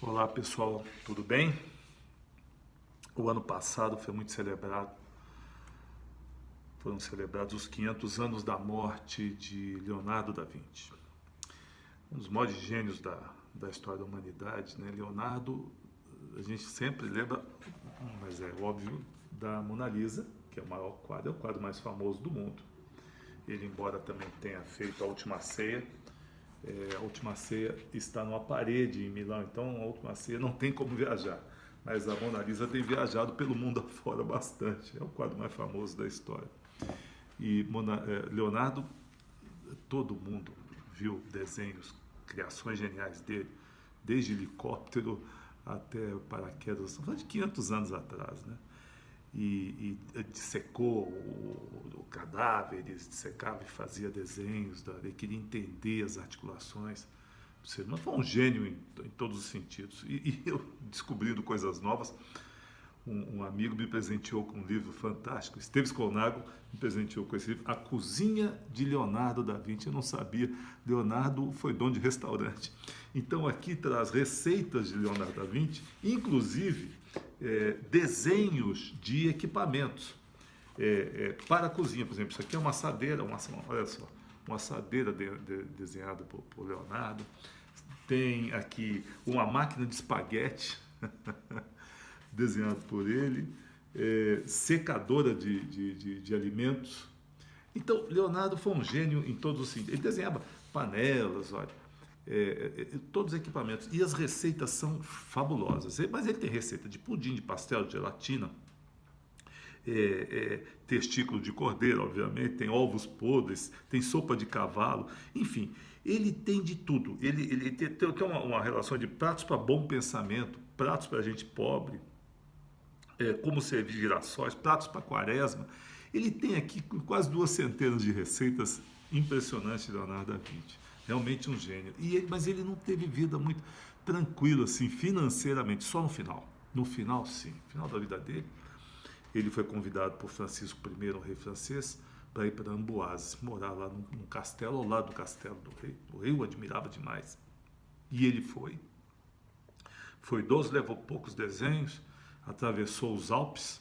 Olá pessoal, tudo bem? O ano passado foi muito celebrado, foram celebrados os 500 anos da morte de Leonardo da Vinci, um dos maiores gênios da história da humanidade, né? Leonardo, a gente sempre lembra, mas é óbvio, da Mona Lisa, que é o maior quadro, é o quadro mais famoso do mundo. Ele, embora também tenha feito a Última Ceia, a Última Ceia está numa parede em Milão, então a Última Ceia não tem como viajar. Mas a Mona Lisa tem viajado pelo mundo afora bastante. É o quadro mais famoso da história. E Leonardo, todo mundo viu desenhos, criações geniais dele, desde helicóptero até paraquedas, estamos falando de 500 anos atrás, né? E dissecou o cadáver, ele dissecava e fazia desenhos, ele queria entender as articulações do ser humano. Foi um gênio em todos os sentidos. E eu, descobrindo coisas novas, um amigo me presenteou com um livro fantástico, Esteves Colnago me presenteou com esse livro, A Cozinha de Leonardo da Vinci. Eu não sabia, Leonardo foi dono de restaurante. Então aqui traz receitas de Leonardo da Vinci, inclusive desenhos de equipamentos para a cozinha. Por exemplo, isso aqui é uma assadeira, olha só, uma assadeira desenhada por Leonardo. Tem aqui uma máquina de espaguete desenhado por ele, secadora de alimentos. Então, Leonardo foi um gênio em todos os sentidos. Ele desenhava panelas, olha, todos os equipamentos. E as receitas são fabulosas. Mas ele tem receita de pudim, de pastel, de gelatina, testículo de cordeiro, obviamente, tem ovos podres, tem sopa de cavalo, enfim, ele tem de tudo. Ele tem uma relação de pratos para bom pensamento, pratos para gente pobre, como servir girassóis, pratos para quaresma. Ele tem aqui quase 200 de receitas impressionantes, Leonardo da Vinci. Realmente um gênio. Mas ele não teve vida muito tranquila, assim, financeiramente, só no final. No final, sim. No final da vida dele, ele foi convidado por Francisco I, o rei francês, para ir para Amboise, morar lá num castelo, ao lado do castelo do rei. O rei o admirava demais. E ele foi. Foi idoso, levou poucos desenhos, atravessou os Alpes,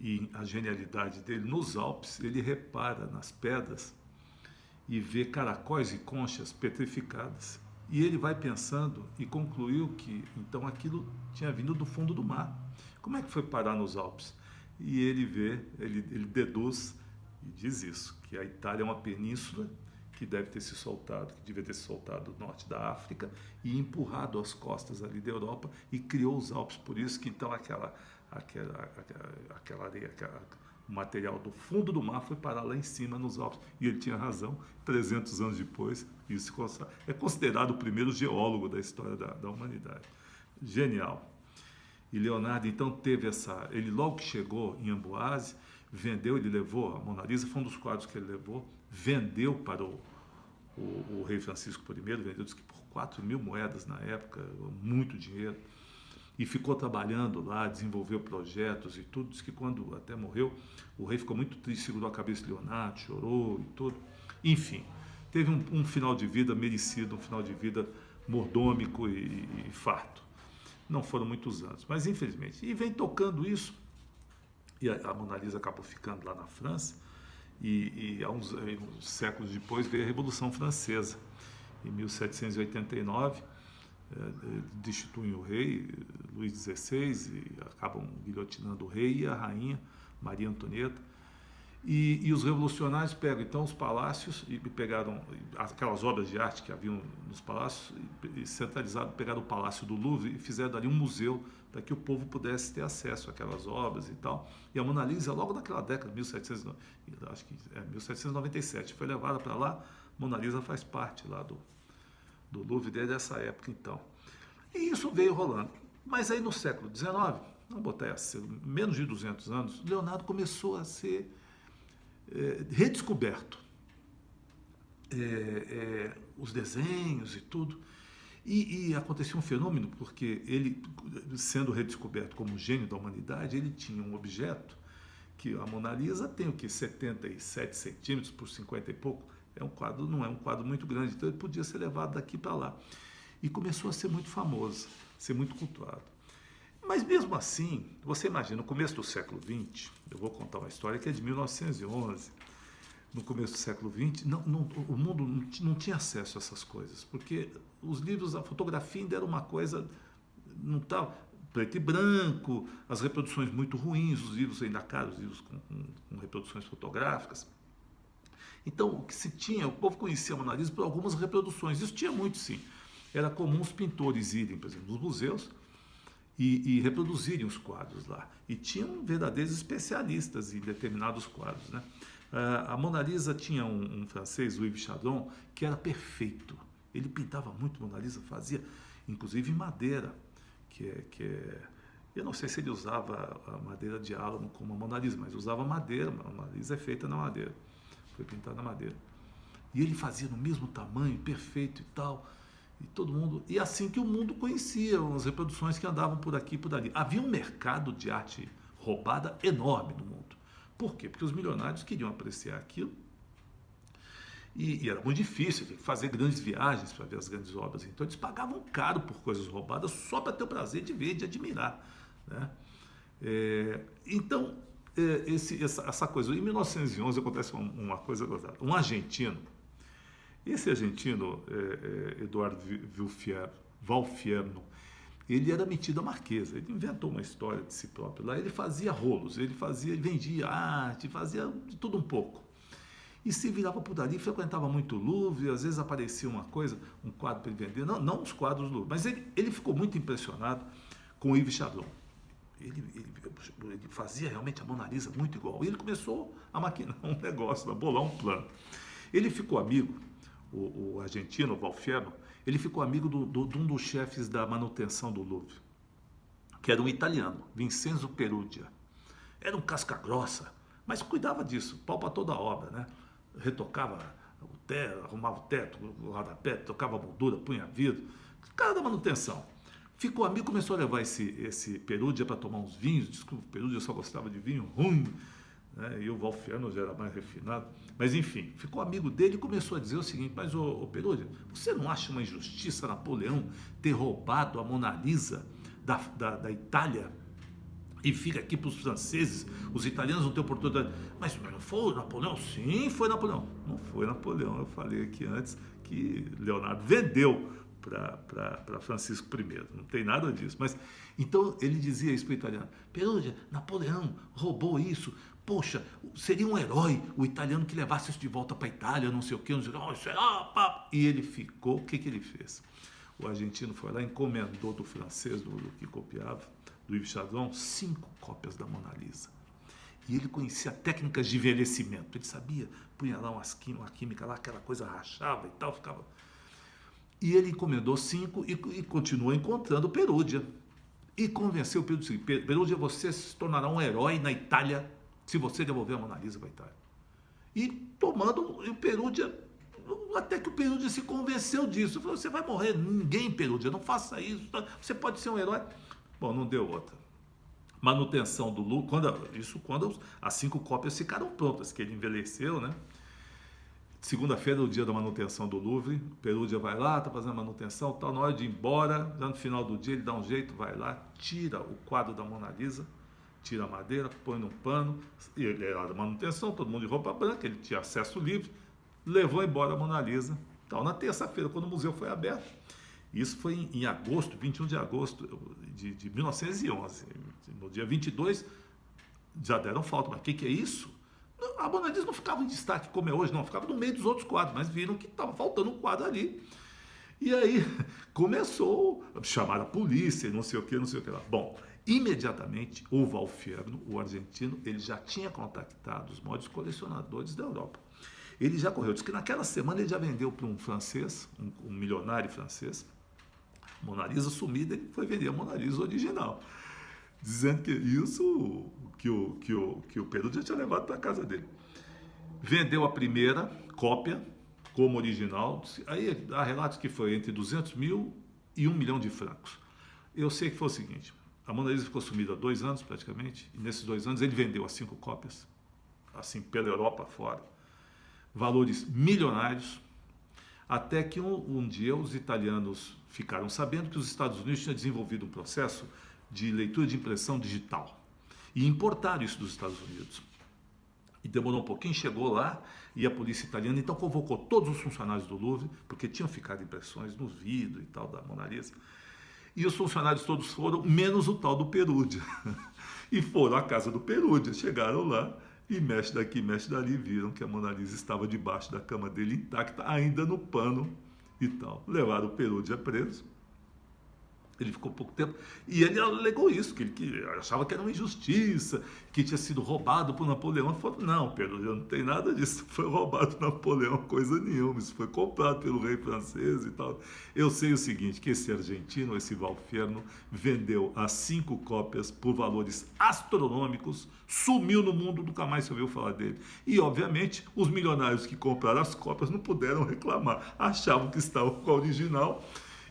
e a genialidade dele, nos Alpes, ele repara nas pedras e vê caracóis e conchas petrificadas. E ele vai pensando e concluiu que então aquilo tinha vindo do fundo do mar. Como é que foi parar nos Alpes? E ele deduz e diz isso, que a Itália é uma península que deve ter se soltado, que devia ter se soltado do norte da África e empurrado as costas ali da Europa e criou os Alpes. Por isso que então aquela areia, o material do fundo do mar foi parar lá em cima nos Alpes. E ele tinha razão, 300 anos depois, isso é considerado o primeiro geólogo da história da humanidade. Genial. E Leonardo então teve ele logo que chegou em Amboise, vendeu, ele levou a Mona Lisa, foi um dos quadros que ele levou, vendeu para o rei Francisco I, vendeu diz que por 4.000 moedas na época, muito dinheiro, e ficou trabalhando lá, desenvolveu projetos e tudo. Diz que quando até morreu, o rei ficou muito triste, segurou a cabeça de Leonardo, chorou e tudo. Enfim, teve um final de vida merecido, um final de vida mordômico e farto. Não foram muitos anos, mas infelizmente. E vem tocando isso, e a Mona Lisa acabou ficando lá na França, e há uns séculos depois veio a Revolução Francesa. Em 1789, destituem o rei, Luís XVI, e acabam guilhotinando o rei e a rainha, Maria Antonieta. E os revolucionários pegam então os palácios e pegaram aquelas obras de arte que haviam nos palácios e centralizaram, pegaram o Palácio do Louvre e fizeram ali um museu para que o povo pudesse ter acesso àquelas obras e tal. E a Mona Lisa, logo naquela década, 1797, foi levada para lá. Mona Lisa faz parte lá do Louvre desde essa época então. E isso veio rolando. Mas aí no século XIX, vamos botar assim, menos de 200 anos, Leonardo começou a ser redescoberto. Os desenhos e tudo. E acontecia um fenômeno, porque ele, sendo redescoberto como gênio da humanidade, ele tinha um objeto que a Mona Lisa tem o que? 77 centímetros por 50 e pouco. É um quadro, não é um quadro muito grande, então ele podia ser levado daqui para lá. e começou a ser muito famoso, ser muito cultuado. Mas mesmo assim, você imagina, no começo do século XX, eu vou contar uma história que é de 1911, no começo do século XX, o mundo não tinha acesso a essas coisas, porque os livros, a fotografia ainda era uma coisa, não estava preto e branco, as reproduções muito ruins, os livros ainda caros, os livros com reproduções fotográficas. Então, o que se tinha, o povo conhecia a Mona Lisa por algumas reproduções, isso tinha muito sim. Era comum os pintores irem, por exemplo, nos museus e reproduzirem os quadros lá. E tinham verdadeiros especialistas em determinados quadros, né? A Mona Lisa tinha um francês, o Yves Chardon, que era perfeito. Ele pintava muito Mona Lisa, fazia, inclusive em madeira, eu não sei se ele usava a madeira de álamo como a Mona Lisa, mas usava madeira. A Mona Lisa é feita na madeira, foi pintada na madeira. E ele fazia no mesmo tamanho, perfeito e tal. E todo mundo, e assim que o mundo conhecia as reproduções que andavam por aqui e por ali. Havia um mercado de arte roubada enorme no mundo. Por quê? Porque os milionários queriam apreciar aquilo e era muito difícil, tinha que fazer grandes viagens para ver as grandes obras. Então eles pagavam caro por coisas roubadas só para ter o prazer de ver, de admirar, né? Então, essa coisa, em 1911 acontece uma coisa gozada. Um argentino, esse argentino, Eduardo Valfierno, ele era metido a Marquesa, ele inventou uma história de si próprio lá, ele fazia rolos, ele vendia arte, fazia de tudo um pouco. E se virava por dali, frequentava muito o Louvre, às vezes aparecia uma coisa, um quadro para ele vender, não os quadros do Louvre, mas ele ficou muito impressionado com o Yves Chardon. Ele fazia realmente a Mona Lisa muito igual. E ele começou a maquinar um negócio, a bolar um plano. Ele ficou amigo, o argentino, o Valfierno, ele ficou amigo de um dos chefes da manutenção do Louvre, que era um italiano, Vincenzo Perugia. Era um casca grossa, mas cuidava disso, pau para toda a obra, né? Retocava o teto, arrumava o teto, o rodapé, tocava a moldura, punha vidro, cara da manutenção. Ficou amigo, começou a levar esse Perugia para tomar uns vinhos. Desculpa, o Perugia só gostava de vinho ruim, né? E o Valfierno já era mais refinado. Mas enfim, ficou amigo dele e começou a dizer o seguinte: mas ô Perugia, você não acha uma injustiça Napoleão ter roubado a Mona Lisa da Itália e fica aqui para os franceses, os italianos não têm oportunidade? Mas não foi Napoleão? Sim, foi Napoleão. Não foi Napoleão, eu falei aqui antes que Leonardo vendeu para Francisco I, não tem nada disso. Mas então ele dizia isso para o italiano: Perugia, Napoleão roubou isso, poxa, seria um herói o italiano que levasse isso de volta para a Itália, não sei o que, não sei o que. E ele ficou, o que ele fez? O argentino foi lá, encomendou do francês, do que copiava, do Yves Chardon, 5 cópias da Mona Lisa. E ele conhecia técnicas de envelhecimento, ele sabia, punha lá uma química lá, aquela coisa rachava e tal, ficava... E ele encomendou 5 e continuou encontrando Perugia. E convenceu o Perugia: Perugia, você se tornará um herói na Itália se você devolver a Mona Lisa para a Itália. E tomando o Perugia, até que o Perugia se convenceu disso. Falou: você vai morrer, ninguém, Perugia, não faça isso, você pode ser um herói. Bom, não deu outra. Manutenção do Louvre, quando as 5 cópias ficaram prontas, que ele envelheceu, né? Segunda-feira, o dia da manutenção do Louvre, Perugia vai lá, está fazendo a manutenção, tal, na hora de ir embora, já no final do dia ele dá um jeito, vai lá, tira o quadro da Mona Lisa, tira a madeira, põe num pano, e ele era da manutenção, todo mundo de roupa branca, ele tinha acesso livre, levou embora a Mona Lisa, tal, na terça-feira, quando o museu foi aberto. Isso foi em agosto, 21 de agosto de 1911, no dia 22, já deram falta, mas o que é isso? A Mona Lisa não ficava em destaque como é hoje, não, ficava no meio dos outros quadros, mas viram que estava faltando um quadro ali. E aí começou a chamar a polícia, não sei o que lá. Bom, imediatamente o Valfierno, o argentino, ele já tinha contactado os maiores colecionadores da Europa. Ele já correu, disse que naquela semana ele já vendeu para um francês, um milionário francês, Mona Lisa sumida, ele foi vender a Mona Lisa original, dizendo que isso... que o Pedro já tinha levado para a casa dele. Vendeu a primeira cópia como original, aí há relatos que foi entre 200 mil e 1 milhão de francos. Eu sei que foi o seguinte: a Mona Lisa ficou sumida há 2 anos praticamente, e nesses 2 anos ele vendeu as 5 cópias, assim, pela Europa fora, valores milionários. Até que um dia os italianos ficaram sabendo que os Estados Unidos tinham desenvolvido um processo de leitura de impressão digital. E importaram isso dos Estados Unidos. E demorou um pouquinho, chegou lá, e a polícia italiana então convocou todos os funcionários do Louvre, porque tinham ficado impressões no vidro e tal da Mona Lisa. E os funcionários todos foram, menos o tal do Perugia. E foram à casa do Perugia, chegaram lá, e mexe daqui, mexe dali, viram que a Mona Lisa estava debaixo da cama dele intacta, ainda no pano e tal. Levaram o Perugia preso. Ele ficou pouco tempo e ele alegou isso, que achava que era uma injustiça, que tinha sido roubado por Napoleão. Ele falou, não, Pedro, não tem nada disso, não foi roubado por Napoleão, coisa nenhuma, isso foi comprado pelo rei francês e tal. Eu sei o seguinte, que esse argentino, esse Valferno, vendeu as 5 cópias por valores astronômicos, sumiu no mundo, nunca mais se ouviu falar dele. E, obviamente, os milionários que compraram as cópias não puderam reclamar, achavam que estavam com a original.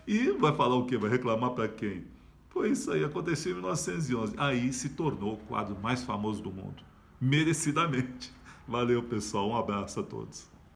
E vai falar o quê? Vai reclamar para quem? Foi isso aí, aconteceu em 1911. Aí se tornou o quadro mais famoso do mundo. Merecidamente. Valeu, pessoal. Um abraço a todos.